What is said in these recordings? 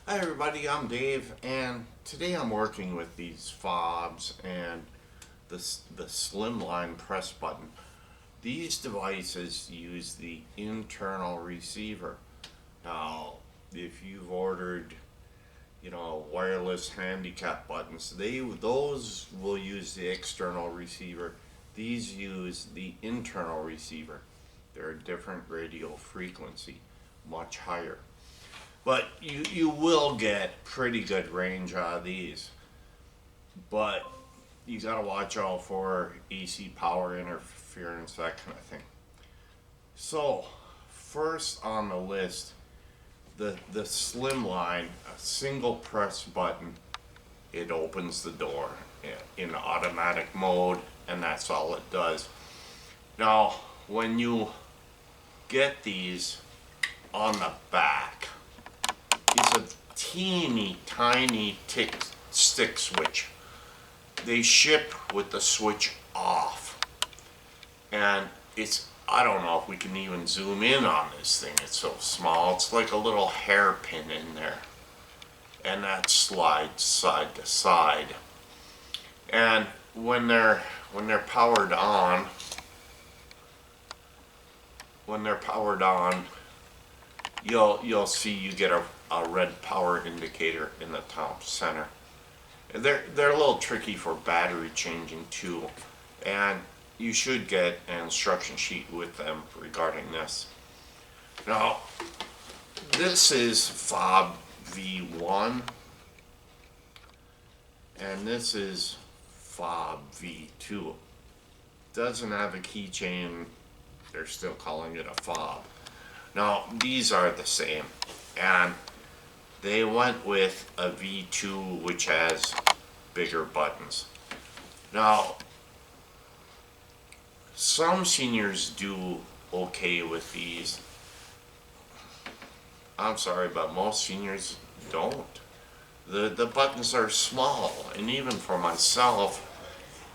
Hi everybody, I'm Dave, and today I'm working with these fobs and the slimline press button. These devices use the internal receiver. Now, if you've ordered, wireless handicap buttons, those will use the external receiver. These use the internal receiver. They're a different radio frequency, much higher. But you will get pretty good range out of these. But you got to watch out for AC power interference, that kind of thing. So, first on the list, the slimline, a single press button, it opens the door in automatic mode, and that's all it does. Now, when you get these on the back, is a teeny tiny stick switch. They ship with the switch off. And I don't know if we can even zoom in on this thing. It's so small. It's like a little hairpin in there. And that slides side to side. And when they're powered on, you'll see you get a red power indicator in the top center. They're a little tricky for battery changing too, and you should get an instruction sheet with them regarding this. Now, this is fob V1, and this is fob V2. Doesn't have a keychain, they're still calling it a fob. Now, these are the same, and they went with a V2 which has bigger buttons. Now, some seniors do okay with these. I'm sorry, but most seniors don't. The buttons are small, and even for myself,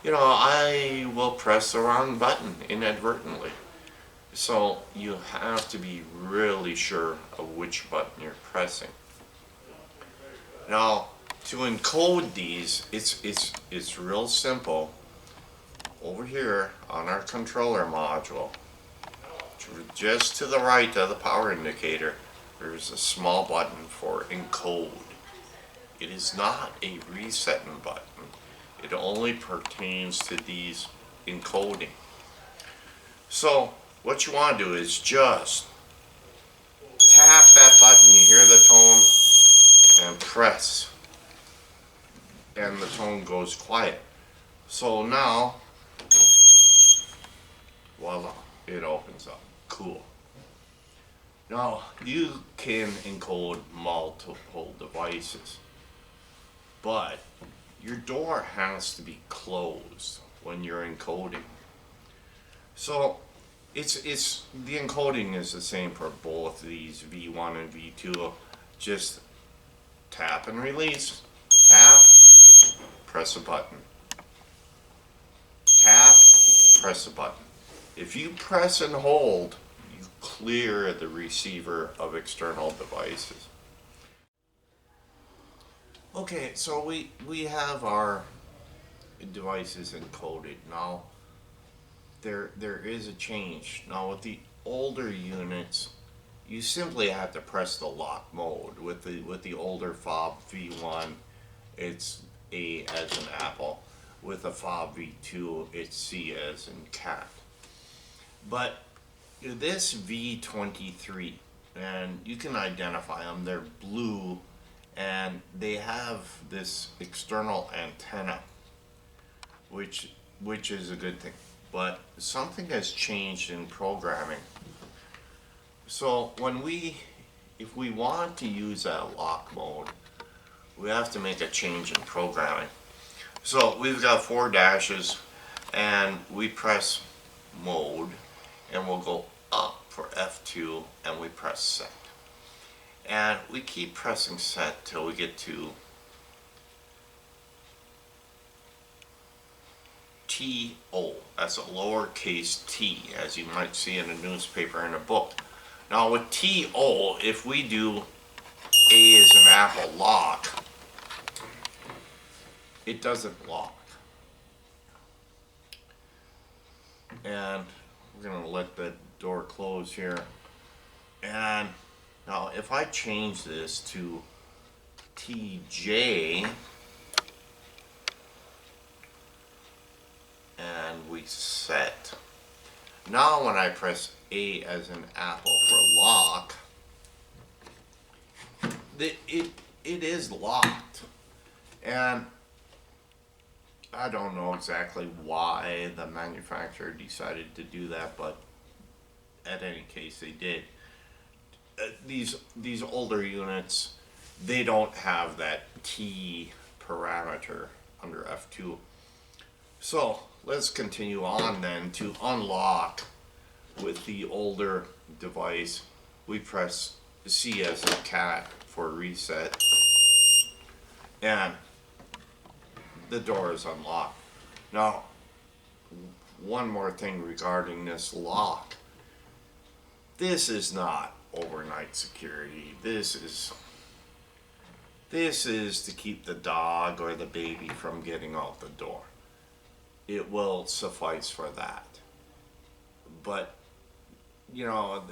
I will press the wrong button inadvertently. So you have to be really sure of which button you're pressing. Now, to encode these, it's real simple. Over here on our controller module, just to the right of the power indicator, there's a small button for encode. It is not a resetting button. It only pertains to these encoding. So what you want to do is just tap that button, you hear the tone, and press, and the tone goes quiet. So now, voila, it opens up. Cool. Now, you can encode multiple devices, but your door has to be closed when you're encoding. So it's the encoding is the same for both these V1 and V2. Just tap and release. Tap, press a button. Tap, press a button. If you press and hold, you clear the receiver of external devices. Okay, so we have our devices encoded. Now, there is a change. Now, with the older units, you simply have to press the lock mode. With the older fob V1, it's A as in apple. With the fob V2, it's C as in cat. But this V23, and you can identify them, they're blue, and they have this external antenna, which is a good thing. But something has changed in programming. So if we want to use that lock mode, we have to make a change in programming. So we've got 4 dashes, and we press mode, and we'll go up for F2, and we press set. And we keep pressing set till we get to TO. That's a lowercase t, as you might see in a newspaper and a book. Now with TO, if we do A as an apple lock, it doesn't lock. And we're going to let the door close here. And now if I change this to TJ and we set, now when I press A as an apple for lock, it is locked. And I don't know exactly why the manufacturer decided to do that, but at any case they did. These older units, they don't have that T parameter under F2. So let's continue on then to unlock with the older device. We press C as a cat for reset, and the door is unlocked. Now, one more thing regarding this lock. This is not overnight security. This is to keep the dog or the baby from getting out the door. It will suffice for that. But, you know,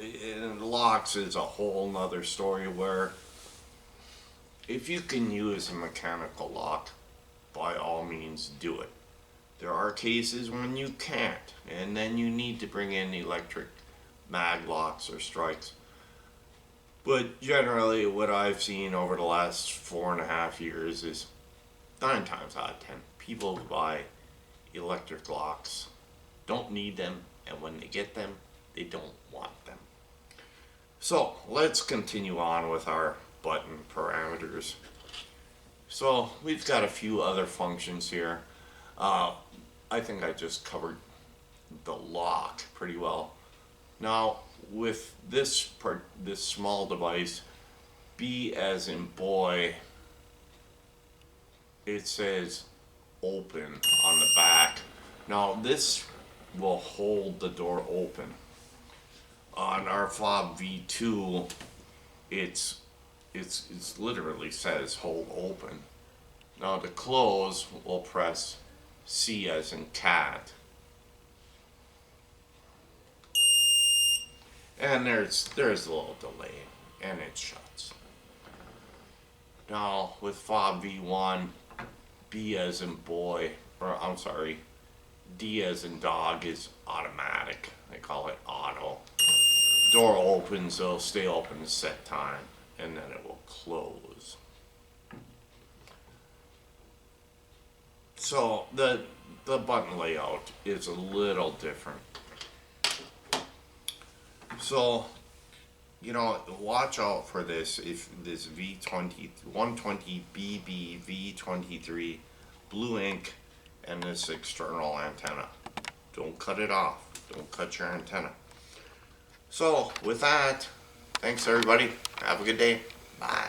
locks is a whole nother story where if you can use a mechanical lock, by all means do it. There are cases when you can't, and then you need to bring in electric mag locks or strikes. But generally what I've seen over the last 4.5 years is 9 times out of 10 people who buy electric locks don't need them, and when they get them they don't want them. So let's continue on with our button parameters. So we've got a few other functions here. I think I just covered the lock pretty well. Now with this small device, B as in boy, it says open on the back. Now this will hold the door open. On our fob V2, it's literally says hold open. Now to close, we'll press C as in cat. And there's a little delay, and it shuts. Now with fob V1, B as in boy, or I'm sorry, D as in dog is automatic. They call it auto. Door opens, it'll stay open a set time, and then it will close. So the button layout is a little different. So, you know, watch out for this. If this V20 120BB V23 blue ink and this external antenna, don't cut it off. Don't cut your antenna. So with that, thanks everybody. Have a good day. Bye.